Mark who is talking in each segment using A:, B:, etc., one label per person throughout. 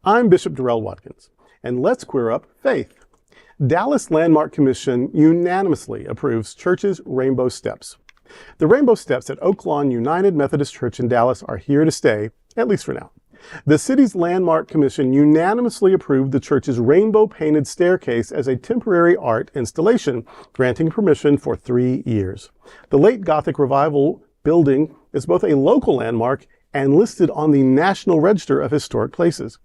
A: I'm Bishop Darrell Watkins, and let's queer up faith. Dallas Landmark Commission unanimously approves church's Rainbow Steps. The Rainbow Steps at Oak Lawn United Methodist Church in Dallas are here to stay, at least for now. The city's Landmark Commission unanimously approved the church's rainbow-painted staircase as a temporary art installation, granting permission for 3 years. The Late Gothic Revival building is both a local landmark and listed on the National Register of Historic Places.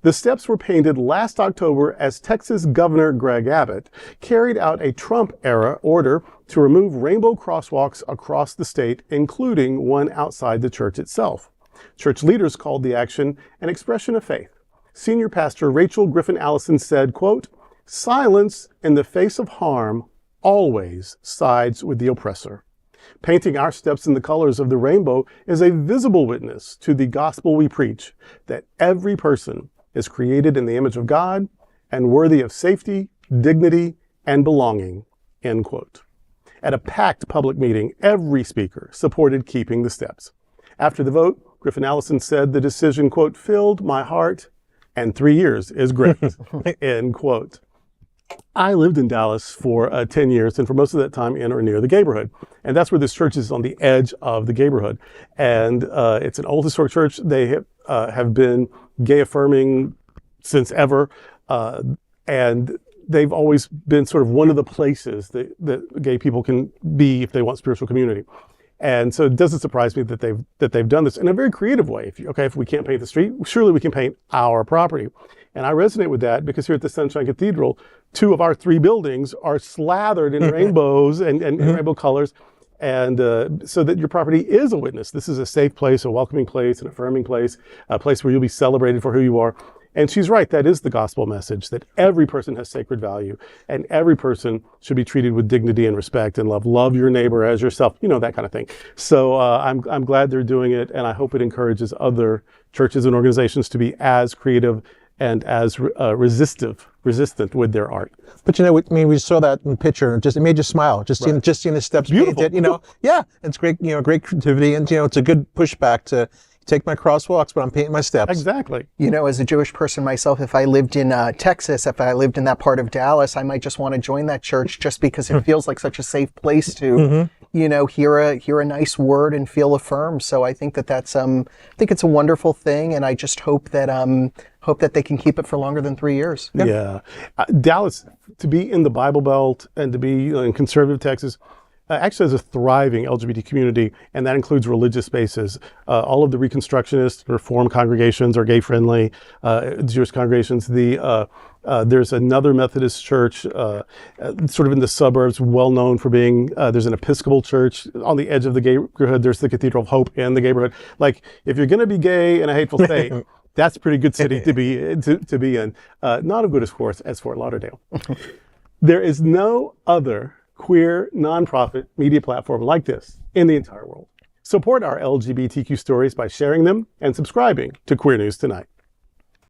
A: The steps were painted last October as Texas Governor Greg Abbott carried out a Trump-era order to remove rainbow crosswalks across the state, including one outside the church itself. Church leaders called the action an expression of faith. Senior Pastor Rachel Griffin-Allison said, quote, "Silence in the face of harm always sides with the oppressor. Painting our steps in the colors of the rainbow is a visible witness to the gospel we preach, that every person is created in the image of God and worthy of safety, dignity, and belonging," end quote. At a packed public meeting, every speaker supported keeping the steps. After the vote, Griffin-Allison said the decision, quote, "filled my heart, and 3 years is great," end quote. I lived in Dallas for 10 years, and for most of that time in or near the neighborhood. And that's where this church is, on the edge of the neighborhood. And it's an old historic church. They have been gay affirming since ever. And they've always been sort of one of the places that gay people can be if they want spiritual community. And so it doesn't surprise me that they've done this in a very creative way. If we can't paint the street, surely we can paint our property. And I resonate with that because here at the Sunshine Cathedral, 2 of our 3 buildings are slathered in rainbows and rainbow colors. And so that your property is a witness. This is a safe place, a welcoming place, an affirming place, a place where you'll be celebrated for who you are. And she's right, that is the gospel message, that every person has sacred value and every person should be treated with dignity and respect and love. Love your neighbor as yourself, that kind of thing. So I'm glad they're doing it, and I hope it encourages other churches and organizations to be as creative and as resistant with their art.
B: But we saw that in the picture, and it made you smile. Just seeing the steps painted, yeah, it's great, great creativity, and it's a good pushback to take my crosswalks, but I'm painting my steps.
A: Exactly.
C: As a Jewish person myself, if I lived in Texas, if I lived in that part of Dallas, I might just want to join that church just because it feels like such a safe place to, hear a nice word and feel affirmed. So I think that's I think it's a wonderful thing, and I just hope that they can keep it for longer than 3 years.
A: Yeah. Dallas, to be in the Bible Belt and to be in conservative Texas, actually has a thriving LGBT community, and that includes religious spaces. All of the Reconstructionist, Reform congregations are gay-friendly, Jewish congregations. There's another Methodist church sort of in the suburbs, well-known for being, there's an Episcopal church on the edge of the neighborhood. There's the Cathedral of Hope in the neighborhood. Like, if you're going to be gay in a hateful state, that's a pretty good city to be in. Not of good, of course, as Fort Lauderdale. There is no other queer nonprofit media platform like this in the entire world. Support our LGBTQ stories by sharing them and subscribing to Queer News Tonight.